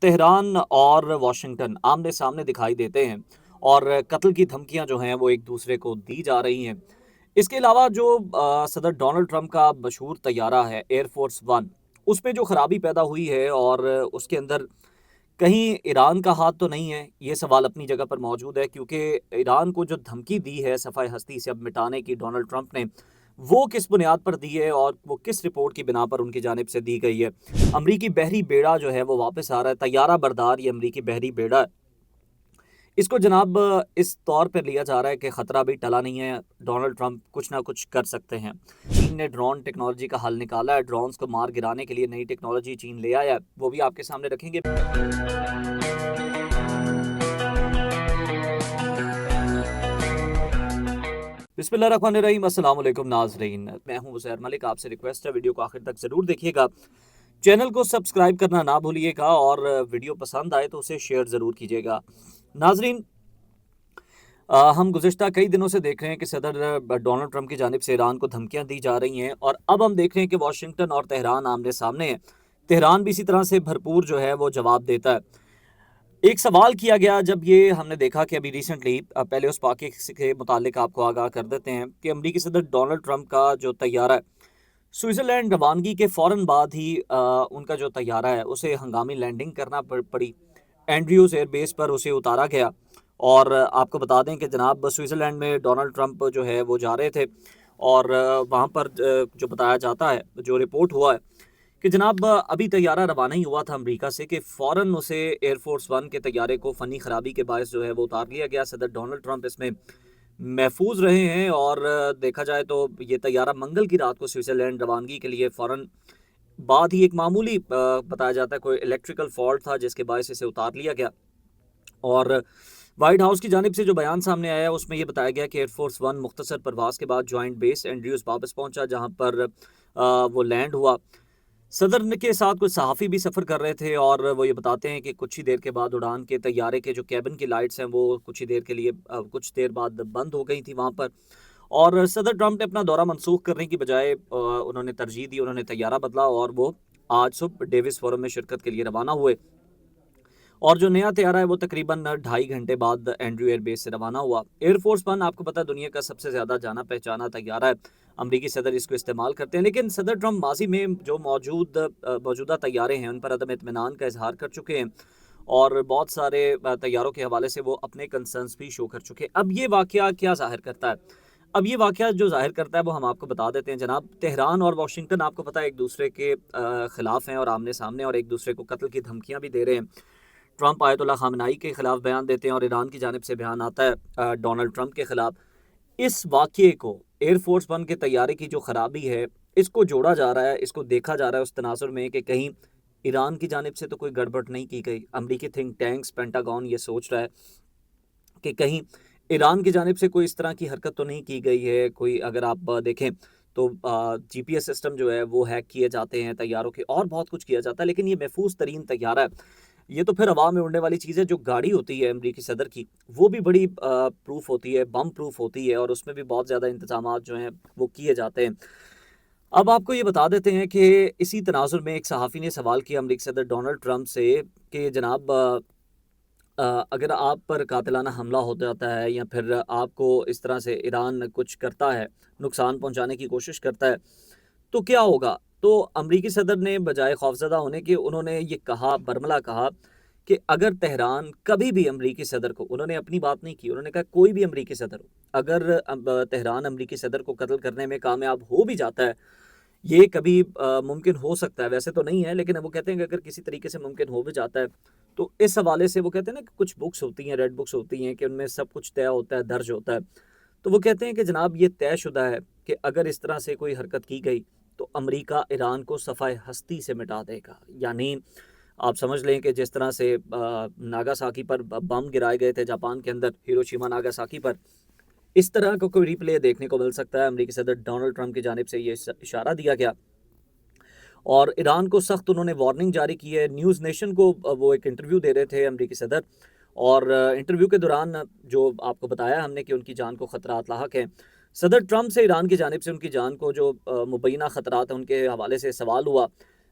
Tehran اور Washington آمنے سامنے دکھائی دیتے ہیں اور قتل کی دھمکیاں جو ہیں وہ ایک دوسرے کو دی جا رہی ہیں۔ اس کے علاوہ جو صدر ڈونلڈ ٹرمپ کا مشہور طیارہ ہے ایئر فورس ون، اس میں جو خرابی پیدا ہوئی ہے اور اس کے اندر کہیں ایران کا ہاتھ تو نہیں ہے، یہ سوال اپنی جگہ پر موجود ہے، کیونکہ ایران کو جو دھمکی دی ہے صفحہ ہستی سے اب مٹانے کی ڈونلڈ ٹرمپ نے، وہ کس بنیاد پر دی ہے اور وہ کس رپورٹ کی بنا پر ان کی جانب سے دی گئی ہے۔ امریکی بحری بیڑا جو ہے وہ واپس آ رہا ہے، طیارہ بردار یہ امریکی بحری بیڑا ہے۔ اس کو جناب اس طور پر لیا جا رہا ہے کہ خطرہ بھی ٹلا نہیں ہے، ڈونلڈ ٹرمپ کچھ نہ کچھ کر سکتے ہیں۔ چین نے ڈرون ٹیکنالوجی کا حل نکالا ہے، ڈرونز کو مار گرانے کے لیے نئی ٹیکنالوجی چین لے آیا ہے، وہ بھی آپ کے سامنے رکھیں گے۔ بسم اللہ الرحمن الرحیم، السلام علیکم ناظرین، میں ہوں عزیر ملک۔ آپ سے ریکویسٹ ہے ویڈیو کو آخر تک ضرور دیکھیے گا، چینل کو سبسکرائب کرنا نہ بھولیے گا اور ویڈیو پسند آئے تو اسے شیئر ضرور کیجیے گا۔ ناظرین، ہم گزشتہ کئی دنوں سے دیکھ رہے ہیں کہ صدر ڈونلڈ ٹرمپ کی جانب سے ایران کو دھمکیاں دی جا رہی ہیں، اور اب ہم دیکھ رہے ہیں کہ واشنگٹن اور تہران آمنے سامنے ہیں۔ تہران بھی اسی طرح سے بھرپور جو ہے وہ جواب دیتا ہے۔ ایک سوال کیا گیا جب یہ ہم نے دیکھا کہ ابھی ریسنٹلی، پہلے اس واقعے کے متعلق آپ کو آگاہ کر دیتے ہیں کہ امریکی صدر ڈونلڈ ٹرمپ کا جو طیارہ ہے، سوئٹزرلینڈ روانگی کے فوراً بعد ہی ان کا جو طیارہ ہے اسے ہنگامی لینڈنگ کرنا پڑی، اینڈریوز ایئر بیس پر اسے اتارا گیا۔ اور آپ کو بتا دیں کہ جناب سوئٹزرلینڈ میں ڈونلڈ ٹرمپ جو ہے وہ جا رہے تھے، اور وہاں پر جو بتایا جاتا ہے، جو رپورٹ ہوا ہے کہ جناب ابھی طیارہ روانہ ہی ہوا تھا امریکہ سے کہ فوراً اسے ایئر فورس ون کے طیارے کو فنی خرابی کے باعث جو ہے وہ اتار لیا گیا۔ صدر ڈونلڈ ٹرمپ اس میں محفوظ رہے ہیں، اور دیکھا جائے تو یہ طیارہ منگل کی رات کو سوئٹزرلینڈ روانگی کے لیے فوراً بعد ہی ایک معمولی بتایا جاتا ہے کوئی الیکٹریکل فالٹ تھا جس کے باعث اسے اتار لیا گیا۔ اور وائٹ ہاؤس کی جانب سے جو بیان سامنے آیا ہے اس میں یہ بتایا گیا کہ ایئر فورس ون مختصر پرواز کے بعد جوائنٹ بیس اینڈریوز واپس پہنچا، جہاں پر وہ لینڈ ہوا۔ صدر کے ساتھ کچھ صحافی بھی سفر کر رہے تھے، اور وہ یہ بتاتے ہیں کہ کچھ ہی دیر کے بعد اڑان کے طیارے کے جو کیبن کی لائٹس ہیں وہ کچھ ہی دیر کے لیے کچھ دیر بعد بند ہو گئی تھی وہاں پر، اور صدر ٹرمپ نے اپنا دورہ منسوخ کرنے کی بجائے انہوں نے ترجیح دی، انہوں نے طیارہ بدلا اور وہ آج صبح ڈیوس فورم میں شرکت کے لیے روانہ ہوئے۔ اور جو نیا طیارہ ہے وہ تقریباً 2.5 گھنٹے بعد اینڈریو ایئر بیس سے روانہ ہوا۔ ایئر فورس ون آپ کو پتا دنیا کا سب سے زیادہ جانا پہچانا طیارہ ہے، امریکی صدر اس کو استعمال کرتے ہیں، لیکن صدر ٹرمپ ماضی میں جو موجودہ طیارے ہیں ان پر عدم اطمینان کا اظہار کر چکے ہیں، اور بہت سارے طیاروں کے حوالے سے وہ اپنے کنسرنز بھی شو کر چکے ہیں۔ اب یہ واقعہ کیا ظاہر کرتا ہے؟ اب یہ واقعہ جو ظاہر کرتا ہے وہ ہم آپ کو بتا دیتے ہیں جناب۔ تہران اور واشنگٹن آپ کو پتا ہے ایک دوسرے کے خلاف ہیں اور آمنے سامنے، اور ایک دوسرے کو قتل کی دھمکیاں بھی دے رہے ہیں۔ ٹرمپ آیت اللہ خامنائی کے خلاف بیان دیتے ہیں اور ایران کی جانب سے بیان آتا ہے ڈونلڈ ٹرمپ کے خلاف۔ اس واقعے کو، ایئر فورس ون کے طیارے کی جو خرابی ہے، اس کو جوڑا جا رہا ہے، اس کو دیکھا جا رہا ہے اس تناظر میں کہ کہیں ایران کی جانب سے تو کوئی گڑبڑ نہیں کی گئی۔ امریکی تھنک ٹینکس پینٹاگون یہ سوچ رہا ہے کہ کہیں ایران کی جانب سے کوئی اس طرح کی حرکت تو نہیں کی گئی ہے۔ کوئی اگر آپ دیکھیں تو جی پی ایس سسٹم جو ہے وہ ہیک کیے جاتے ہیں طیاروں کے، اور بہت کچھ کیا جاتا ہے، لیکن یہ محفوظ ترین طیارہ ہے۔ یہ تو پھر ہوا میں اڑنے والی چیز ہے۔ جو گاڑی ہوتی ہے امریکی صدر کی، وہ بھی بڑی پروف ہوتی ہے، بم پروف ہوتی ہے، اور اس میں بھی بہت زیادہ انتظامات جو ہیں وہ کیے جاتے ہیں۔ اب آپ کو یہ بتا دیتے ہیں کہ اسی تناظر میں ایک صحافی نے سوال کیا امریکی صدر ڈونلڈ ٹرمپ سے کہ جناب اگر آپ پر قاتلانہ حملہ ہو جاتا ہے یا پھر آپ کو اس طرح سے ایران کچھ کرتا ہے، نقصان پہنچانے کی کوشش کرتا ہے، تو کیا ہوگا؟ تو امریکی صدر نے بجائے خوفزدہ ہونے کے انہوں نے یہ کہا، برملا کہا کہ اگر تہران کبھی بھی امریکی صدر کو، انہوں نے اپنی بات نہیں کی، انہوں نے کہا کوئی بھی امریکی صدر ہو، اگر تہران امریکی صدر کو قتل کرنے میں کامیاب ہو بھی جاتا ہے، یہ کبھی ممکن ہو سکتا ہے، ویسے تو نہیں ہے، لیکن وہ کہتے ہیں کہ اگر کسی طریقے سے ممکن ہو بھی جاتا ہے تو اس حوالے سے وہ کہتے ہیں نا کہ کچھ بکس ہوتی ہیں، ریڈ بکس ہوتی ہیں، کہ ان میں سب کچھ طے ہوتا ہے، درج ہوتا ہے، تو وہ کہتے ہیں کہ جناب یہ طے شدہ ہے کہ اگر اس طرح سے کوئی حرکت کی گئی تو امریکہ ایران کو صفحہ ہستی سے مٹا دے گا۔ یعنی آپ سمجھ لیں کہ جس طرح سے ناگاساکی پر بم گرائے گئے تھے جاپان کے اندر، ہیروشیما ناگاساکی پر، اس طرح کا کوئی ریپلے دیکھنے کو مل سکتا ہے۔ امریکی صدر ڈونلڈ ٹرمپ کی جانب سے یہ اشارہ دیا گیا، اور ایران کو سخت انہوں نے وارننگ جاری کی ہے۔ نیوز نیشن کو وہ ایک انٹرویو دے رہے تھے امریکی صدر، اور انٹرویو کے دوران جو آپ کو بتایا ہم نے کہ ان کی جان کو خطرات لاحق ہیں۔ صدر ٹرمپ سے ایران کی جانب سے ان کی جان کو جو مبینہ خطرات ہیں ان کے حوالے سے سوال ہوا،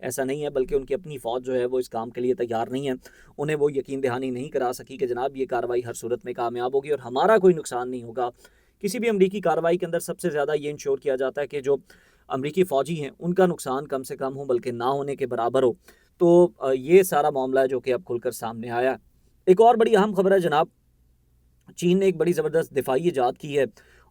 ایسا نہیں ہے، بلکہ ان کی اپنی فوج جو ہے وہ اس کام کے لیے تیار نہیں ہے. انہیں وہ یقین دہانی نہیں کرا سکی کہ جناب یہ کارروائی ہر صورت میں کامیاب ہوگی اور ہمارا کوئی نقصان نہیں ہوگا. کسی بھی امریکی کارروائی کے اندر سب سے زیادہ یہ انشور کیا جاتا ہے کہ جو امریکی فوجی ہیں ان کا نقصان کم سے کم ہو، بلکہ نہ ہونے کے برابر ہو. تو یہ سارا معاملہ ہے جو کہ اب کھل کر سامنے آیا. ایک اور بڑی اہم خبر ہے جناب، چین نے ایک بڑی زبردست دفاعی ایجاد کی ہے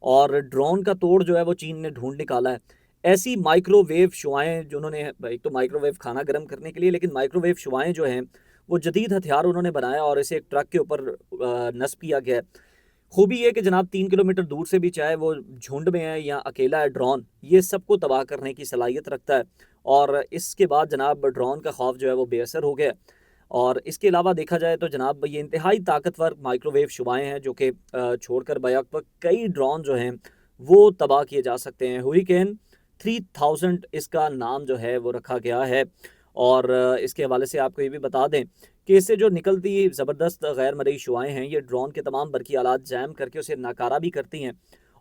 اور ڈرون کا توڑ جو ہے وہ چین نے ڈھونڈ نکالا ہے. ایسی مائکرو ویو شعائیں جنہوں نے، ایک تو مائکرو ویو کھانا گرم کرنے کے لیے، لیکن مائکرو ویو شعائیں جو ہیں وہ جدید ہتھیار انہوں نے بنایا اور اسے ایک ٹرک کے اوپر نصب کیا گیا ہے. خوبی یہ کہ جناب 3 کلومیٹر دور سے بھی چاہے وہ جھنڈ میں ہے یا اکیلا ہے ڈرون، یہ سب کو تباہ کرنے کی صلاحیت رکھتا ہے. اور اس کے بعد جناب ڈرون کا خوف جو ہے وہ بے اثر ہو گیا. اور اس کے علاوہ دیکھا جائے تو جناب یہ انتہائی طاقتور مائکرو ویو شعائیں ہیں جو کہ چھوڑ کر بیک وقت کئی ڈرون جو ہیں وہ تباہ کیے جا سکتے ہیں. ہوریکین 3000 اس کا نام جو ہے وہ رکھا گیا ہے. اور اس کے حوالے سے آپ کو یہ بھی بتا دیں کہ اس سے جو نکلتی زبردست غیر مرئی شعائیں ہیں یہ ڈرون کے تمام برقی آلات جیم کر کے اسے ناکارہ بھی کرتی ہیں.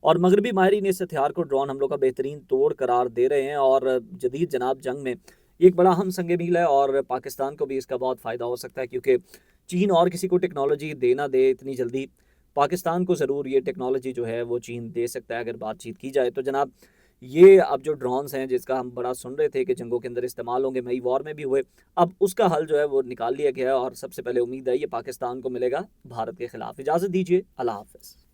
اور مغربی ماہرین اس ہتھیار کو ڈرون حملوں کا بہترین توڑ قرار دے رہے ہیں. اور جدید جناب جنگ میں یہ ایک بڑا اہم سنگ میل ہے اور پاکستان کو بھی اس کا بہت فائدہ ہو سکتا ہے، کیونکہ چین اور کسی کو ٹیکنالوجی دے نہ دے اتنی جلدی، پاکستان کو ضرور یہ ٹیکنالوجی جو ہے وہ چین دے سکتا ہے اگر بات چیت کی جائے. تو جناب یہ اب جو ڈرونز ہیں جس کا ہم بڑا سن رہے تھے کہ جنگوں کے اندر استعمال ہوں گے، مئی وار میں بھی ہوئے، اب اس کا حل جو ہے وہ نکال لیا گیا ہے اور سب سے پہلے امید ہے یہ پاکستان کو ملے گا بھارت کے خلاف. اجازت دیجیے، اللہ حافظ.